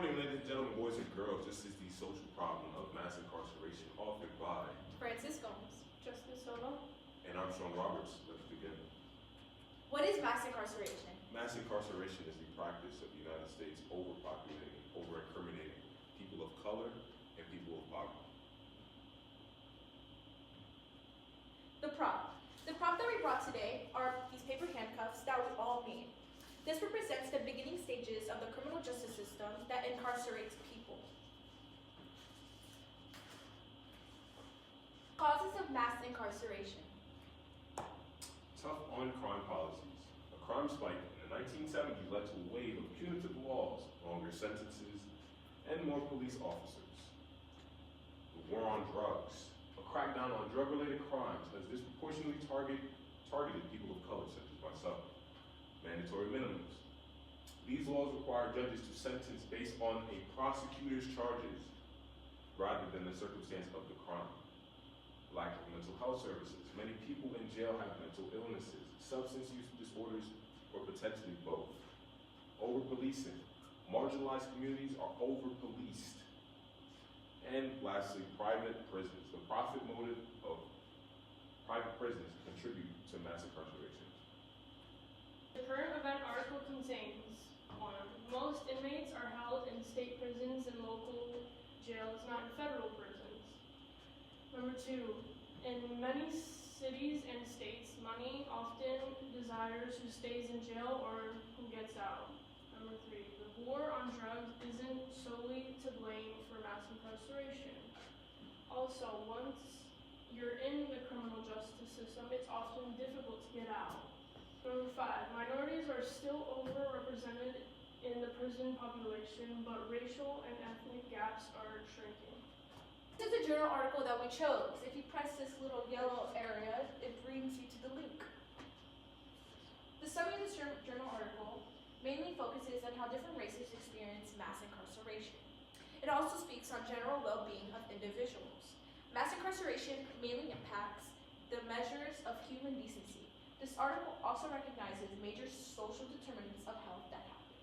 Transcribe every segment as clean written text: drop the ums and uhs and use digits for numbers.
morning, ladies and gentlemen, boys and girls. This is the social problem of mass incarceration, authored by Francis Gomes, Justice Solo. and I'm Sean Roberts. Let's begin. What is mass incarceration? Mass incarceration is the practice of the United States overpopulating, over-incriminating people of color and people of poverty. The prop. The prop that we brought today are these paper handcuffs that we all need. This represents the beginning stages of the criminal justice system that incarcerates people. Causes of mass incarceration. Tough on crime policies. A crime spike in the 1970s led to a wave of punitive laws, longer sentences, and more police officers. The war on drugs. A crackdown on drug-related crimes has disproportionately targeted people of color, such as myself. Mandatory minimums. These laws require judges to sentence based on a prosecutor's charges rather than the circumstance of the crime. Lack of mental health services. Many people in jail have mental illnesses, substance use disorders, or potentially both. Over-policing. Marginalized communities are over-policed. And lastly, private prisons. The profit motive of private prisons contribute to mass incarceration. The current event article contains 1. Most inmates are held in state prisons and local jails, not in federal prisons. Number 2. In many cities and states, money often desires who stays in jail or who gets out. Number 3. The war on drugs isn't solely to blame for mass incarceration. Also, once you're in the criminal justice system, it's often difficult to get out. Number 5, minorities are still overrepresented in the prison population, but racial and ethnic gaps are shrinking. This is a journal article that we chose. If you press this little yellow area, it brings you to the link. The summary of this journal article mainly focuses on how different races experience mass incarceration. It also speaks on general well-being of individuals. Mass incarceration mainly impacts the measures of human decency. This article also recognizes major social determinants of health that happens.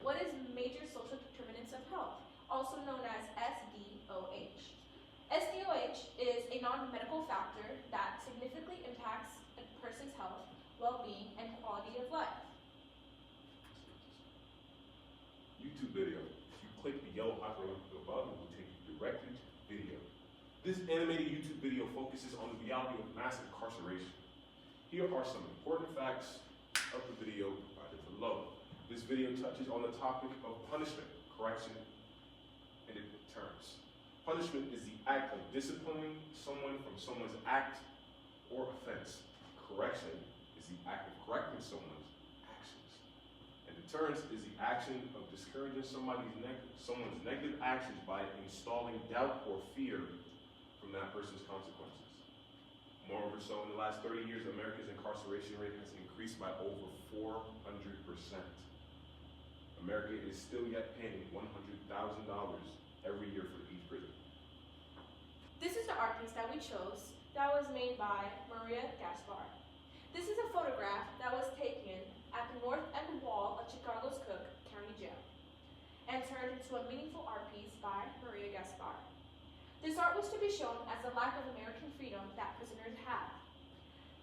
What is major social determinants of health? Also known as SDOH. SDOH is a non-medical factor that significantly impacts a person's health, well-being, and quality of life. YouTube video. If you click the yellow hyperlink above, it will take you directly to the video. This animated YouTube video focuses on the reality of mass incarceration. Here are some important facts of the video provided below. This video touches on the topic of punishment, correction, and deterrence. Punishment is the act of disciplining someone from someone's act or offense. Correction is the act of correcting someone's actions. And deterrence is the action of discouraging someone's negative actions by installing doubt or fear from that person's consequences. Moreover, so in the last 30 years, America's incarceration rate has increased by over 400%. America is still yet paying $100,000 every year for each prison. This is the art piece that we chose that was made by Maria Gaspar. This is a photograph that was taken at the north end wall of Chicago's Cook County Jail and turned into a meaningful art piece by Maria Gaspar. This art was to be shown as the lack of American freedom that prisoners have.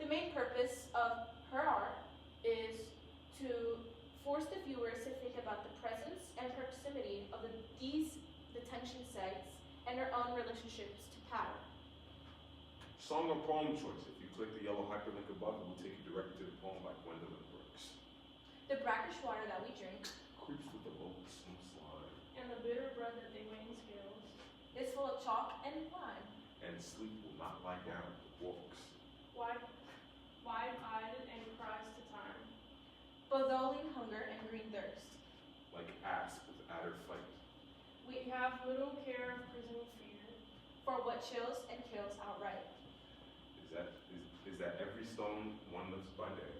The main purpose of her art is to force the viewers to think about the presence and proximity of these detention sites and their own relationships to power. Song or poem choice. If you click the yellow hyperlink above, it will take you directly to the poem by Gwendolyn Brooks. The brackish water that we drink Creeps with the loathsome slime, And the bitter bread that they weigh in scales. is full of chalk and lime. and sleep will not lie down with walks. Wide-eyed and cries to time. Bodoli hunger and green thirst. Like asp with adder fight. We have little care of prison fear. For what chills and kills outright. Is that every stone one lifts by day.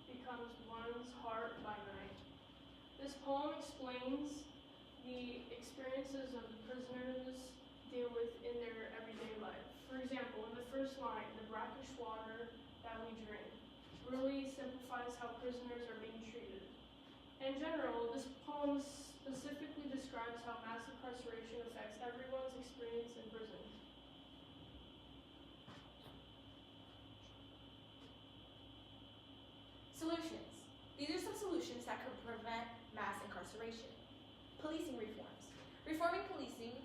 Becomes one's heart by night. This poem explains the experiences of the prisoners deal with in their everyday life. For example, in the first line, the brackish water that we drink really simplifies how prisoners are being treated. In general, this poem specifically describes incarceration. Policing reforms. Reforming policing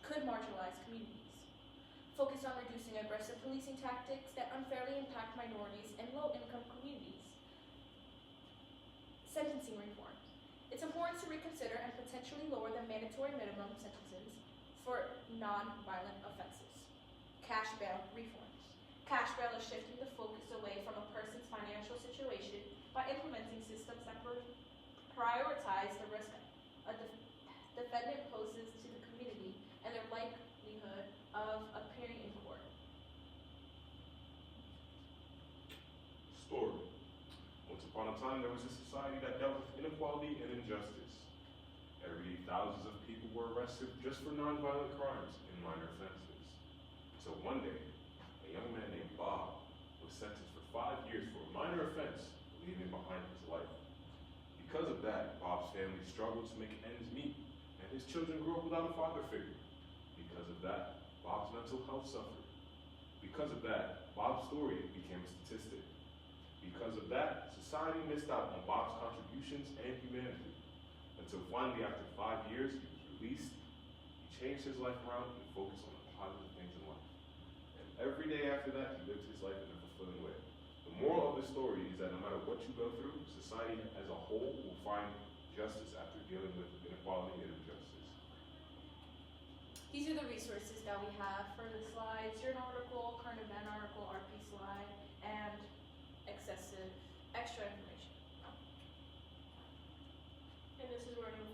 could marginalize communities. Focus on reducing aggressive policing tactics that unfairly impact minorities and low-income communities. Sentencing reform. It's important to reconsider and potentially lower the mandatory minimum sentences for non-violent offenses. Cash bail reforms. Cash bail is shifting the focus away from a person's financial situation by implementing systems that prioritize the risk a defendant poses to the community and their likelihood of appearing in court. Story. Once upon a time, there was a society that dealt with inequality and injustice. Every day, thousands of people were arrested just for nonviolent crimes and minor offenses. So one day, a young man named Bob was sentenced for 5 years for a minor offense, leaving behind his life. Because of that, Bob's family struggled to make ends meet, and his children grew up without a father figure. Because of that, Bob's mental health suffered. Because of that, Bob's story became a statistic. Because of that, society missed out on Bob's contributions and humanity. Until finally, after 5 years, he was released, he changed his life around and focused on the positive things in life. And every day after that, he lived his life in a fulfilling way. The moral of the story is that no matter what you go through, society as a whole will find justice after dealing with inequality and injustice. These are the resources that we have for the slides, journal article, current event article, RP slide, and extra information. And this is where you'll